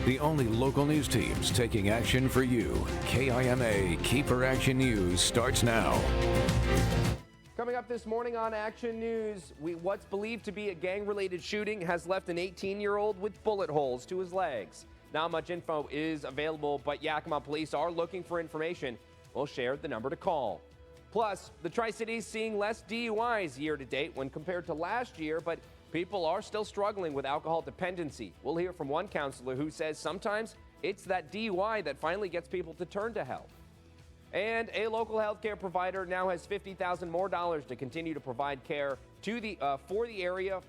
The only local news teams taking action for you. KIMA KEPR Action News starts now. Coming up this morning on Action News, what's believed to be a gang-related shooting has left an 18-year-old with bullet holes to his legs. Not much info is available, but Yakima police are looking for information. We'll share the number to call. Plus, the Tri-Cities seeing less DUIs year to date when compared to last year, but people are still struggling with alcohol dependency. We'll hear from one counselor who says sometimes it's that DUI that finally gets people to turn to help. And a local healthcare provider now has $50,000 more to continue to provide care to for the area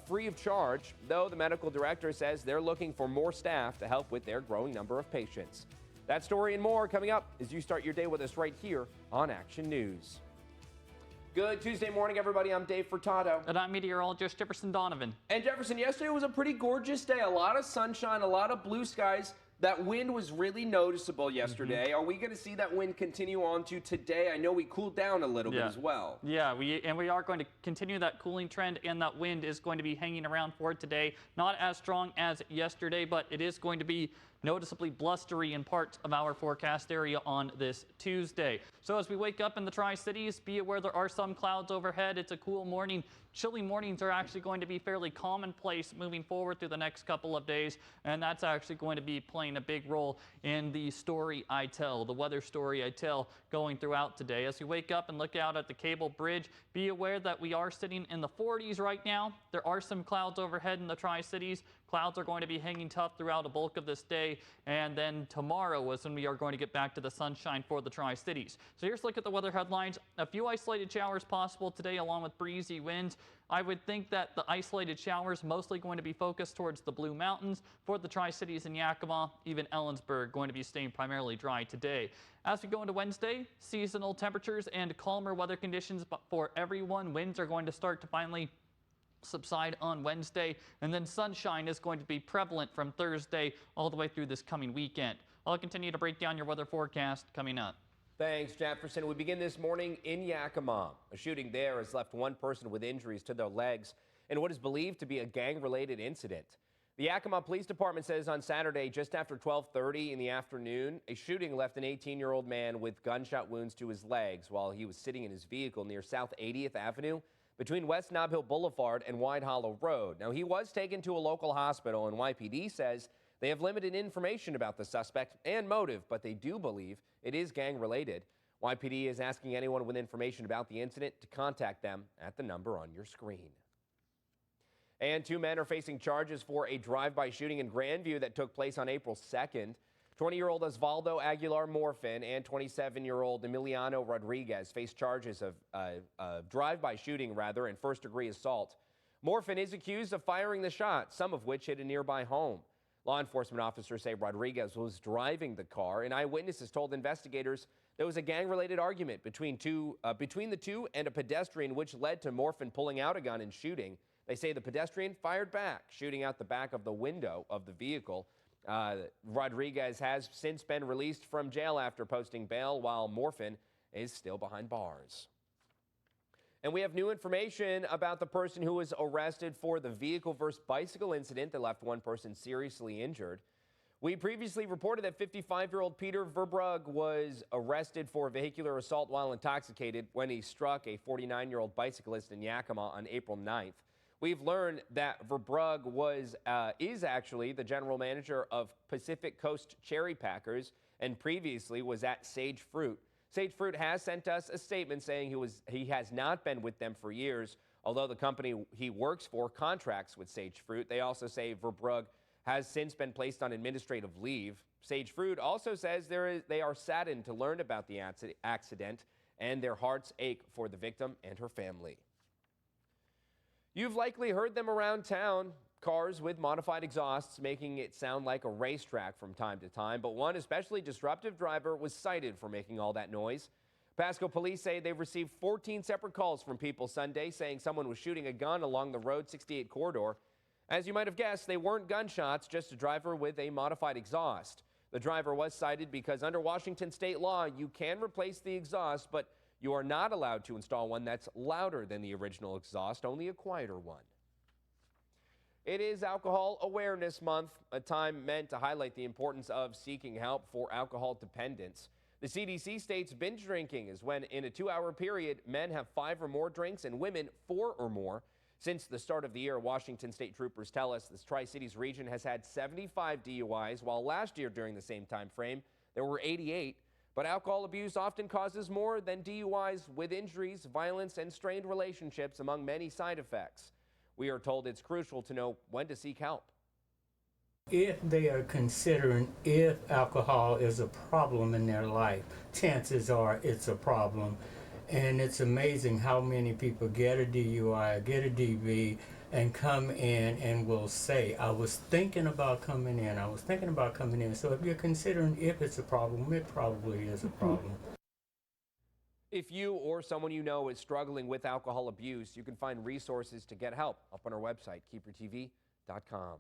free of charge, though the medical director says they're looking for more staff to help with their growing number of patients. That story and more coming up as you start your day with us right here on Action News. Good Tuesday morning, everybody. I'm Dave Furtado. And I'm meteorologist Jefferson Donovan. And Jefferson, yesterday was a pretty gorgeous day. A lot of sunshine, a lot of blue skies. That wind was really noticeable yesterday. Are we going to see that wind continue on to today? I know we cooled down a little bit as well. Yeah, we are going to continue that cooling trend, and that wind is going to be hanging around for today. Not as strong as yesterday, but it is going to be noticeably blustery in parts of our forecast area on this Tuesday. So as we wake up in the Tri-Cities, be aware there are some clouds overhead. It's a cool morning. Chilly mornings are actually going to be fairly commonplace moving forward through the next couple of days, and that's actually going to be playing a big role in the story I tell, the weather story I tell going throughout today. As you wake up and look out at the Cable Bridge, be aware that we are sitting in the 40s right now. There are some clouds overhead in the Tri-Cities. Clouds are going to be hanging tough throughout a bulk of this day, and then tomorrow is when we are going to get back to the sunshine for the Tri-Cities. So here's a look at the weather headlines. A few isolated showers possible today along with breezy winds. I would think that the isolated showers mostly going to be focused towards the Blue Mountains for the Tri-Cities and Yakima, even Ellensburg going to be staying primarily dry today. As we go into Wednesday, seasonal temperatures and calmer weather conditions for everyone. Winds are going to start to finally subside on Wednesday, and then sunshine is going to be prevalent from Thursday all the way through this coming weekend. I'll continue to break down your weather forecast coming up. Thanks, Jefferson. We begin this morning in Yakima. A shooting there has left one person with injuries to their legs in what is believed to be a gang-related incident. The Yakima Police Department says on Saturday, just after 12:30 in the afternoon, a shooting left an 18-year-old man with gunshot wounds to his legs while he was sitting in his vehicle near South 80th Avenue between West Nob Hill Boulevard and Wide Hollow Road. Now, he was taken to a local hospital, and YPD says they have limited information about the suspect and motive, but they do believe it is gang-related. YPD is asking anyone with information about the incident to contact them at the number on your screen. And two men are facing charges for a drive-by shooting in Grandview that took place on April 2nd. 20-year-old Osvaldo Aguilar Morfin and 27-year-old Emiliano Rodriguez face charges of drive-by shooting, and first-degree assault. Morfin is accused of firing the shot, some of which hit a nearby home. Law enforcement officers say Rodriguez was driving the car, and eyewitnesses told investigators there was a gang-related argument between the two and a pedestrian, which led to Morfin pulling out a gun and shooting. They say the pedestrian fired back, shooting out the back of the window of the vehicle. Rodriguez has since been released from jail after posting bail, while Morfin is still behind bars. And we have new information about the person who was arrested for the vehicle versus bicycle incident that left one person seriously injured. We previously reported that 55-year-old Peter Verbrugge was arrested for vehicular assault while intoxicated when he struck a 49-year-old bicyclist in Yakima on April 9th. We've learned that Verbrugge is actually the general manager of Pacific Coast Cherry Packers and previously was at Sage Fruit. Sage Fruit has sent us a statement saying he has not been with them for years, although the company he works for contracts with Sage Fruit. They also say Verbrugge has since been placed on administrative leave. Sage Fruit also says they are saddened to learn about the accident, and their hearts ache for the victim and her family. You've likely heard them around town, cars with modified exhausts making it sound like a racetrack from time to time, but one especially disruptive driver was cited for making all that noise. Pasco police say they've received 14 separate calls from people Sunday saying someone was shooting a gun along the Road 68 corridor. As you might have guessed, they weren't gunshots, just a driver with a modified exhaust. The driver was cited because under Washington state law, you can replace the exhaust, but you are not allowed to install one that's louder than the original exhaust, only a quieter one. It is Alcohol Awareness Month, a time meant to highlight the importance of seeking help for alcohol dependence. The CDC states binge drinking is when, in a 2-hour period, men have 5 or more drinks and women 4 or more. Since the start of the year, Washington state troopers tell us this Tri-Cites region has had 75 DUIs, while last year during the same time frame, there were 88. But alcohol abuse often causes more than DUIs, with injuries, violence, and strained relationships among many side effects. We are told it's crucial to know when to seek help. If they are considering if alcohol is a problem in their life, chances are it's a problem. And it's amazing how many people get a DUI, get a DV, and come in and will say, I was thinking about coming in, I was thinking about coming in. So if you're considering if it's a problem, it probably is a problem. If you or someone you know is struggling with alcohol abuse, you can find resources to get help up on our website, KEPRtv.com.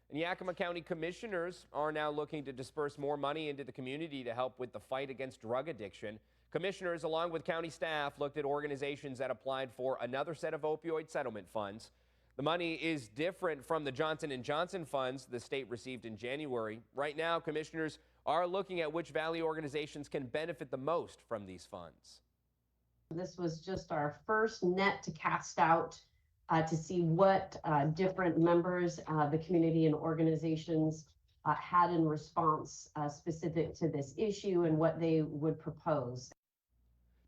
And Yakima County commissioners are now looking to disperse more money into the community to help with the fight against drug addiction. Commissioners, along with county staff, looked at organizations that applied for another set of opioid settlement funds. The money is different from the Johnson & Johnson funds the state received in January. Right now, commissioners are looking at which Valley organizations can benefit the most from these funds. This was just our first net to cast out to see what different members, the community and organizations had in response specific to this issue and what they would propose.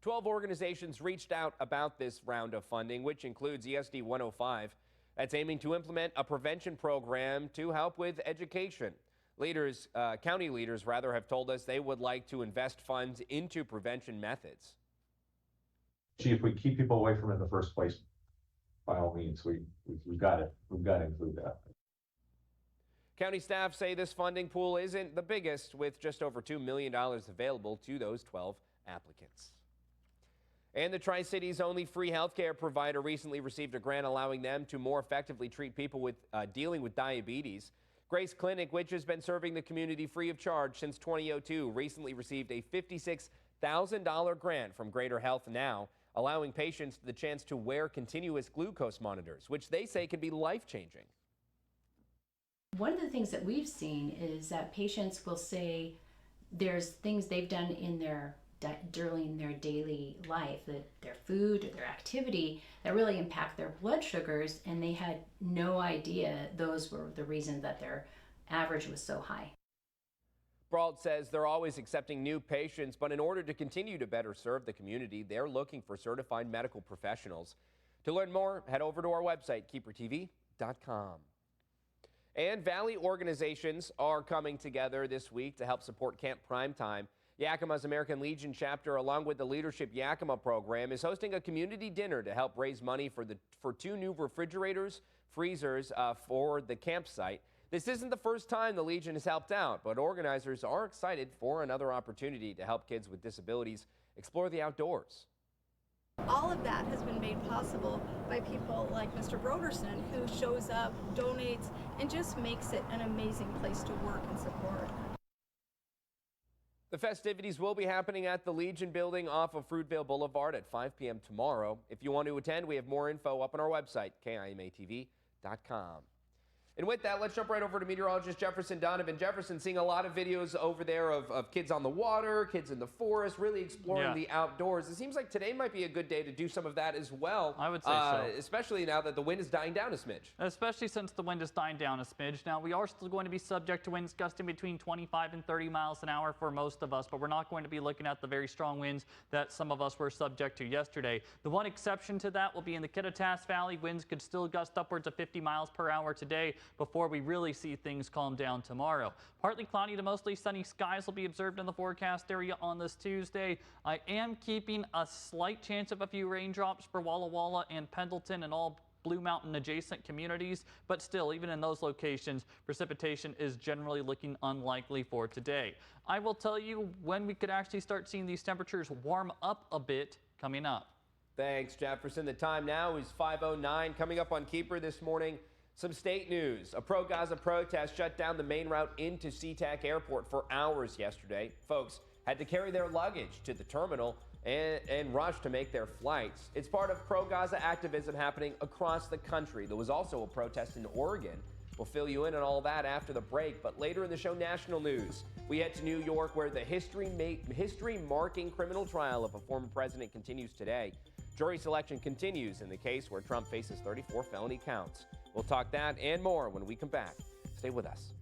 12 organizations reached out about this round of funding, which includes ESD 105. That's aiming to implement a prevention program to help with education. County leaders have told us they would like to invest funds into prevention methods. If we keep people away from it in the first place, by all means, we've got to include that. County staff say this funding pool isn't the biggest, with just over $2 million available to those 12 applicants. And the Tri-Cities' only free healthcare provider recently received a grant allowing them to more effectively treat people with dealing with diabetes. Grace Clinic, which has been serving the community free of charge since 2002, recently received a $56,000 grant from Greater Health Now, allowing patients the chance to wear continuous glucose monitors, which they say can be life-changing. One of the things that we've seen is that patients will say there's things they've done in during their daily life, their food or their activity, that really impact their blood sugars, and they had no idea those were the reason that their average was so high. Brault says they're always accepting new patients, but in order to continue to better serve the community, they're looking for certified medical professionals. To learn more, head over to our website, KEPRtv.com. And Valley organizations are coming together this week to help support Camp Primetime. Yakima's American Legion chapter, along with the Leadership Yakima program, is hosting a community dinner to help raise money for 2 new refrigerators, freezers for the campsite. This isn't the first time the Legion has helped out, but organizers are excited for another opportunity to help kids with disabilities explore the outdoors. All of that has been made possible by people like Mr. Broderson, who shows up, donates, and just makes it an amazing place to work and support. The festivities will be happening at the Legion building off of Fruitvale Boulevard at 5 p.m. tomorrow. If you want to attend, we have more info up on our website, KIMATV.com. And with that, let's jump right over to meteorologist Jefferson. Donovan. Jefferson, seeing a lot of videos over there of kids on the water, kids in the forest, really exploring the outdoors. It seems like today might be a good day to do some of that as well. I would say so. Especially now that the wind is dying down a smidge. Especially since the wind is dying down a smidge. Now, we are still going to be subject to winds gusting between 25 and 30 miles an hour for most of us, but we're not going to be looking at the very strong winds that some of us were subject to yesterday. The one exception to that will be in the Kittitas Valley. Winds could still gust upwards of 50 miles per hour today before we really see things calm down tomorrow. Partly cloudy to mostly sunny skies will be observed in the forecast area on this Tuesday. I am keeping a slight chance of a few raindrops for Walla Walla and Pendleton and all Blue Mountain adjacent communities, but still, even in those locations, precipitation is generally looking unlikely for today. I will tell you when we could actually start seeing these temperatures warm up a bit coming up. Thanks, Jefferson. The time now is 5:09. Coming up on Keeper this morning, some state news. A pro-Gaza protest shut down the main route into SeaTac Airport for hours yesterday. Folks had to carry their luggage to the terminal, and rush to make their flights. It's part of pro-Gaza activism happening across the country. There was also a protest in Oregon. We'll fill you in on all that after the break, but later in the show, national news. We head to New York, where the history-marking criminal trial of a former president continues today. Jury selection continues in the case where Trump faces 34 felony counts. We'll talk that and more when we come back. Stay with us.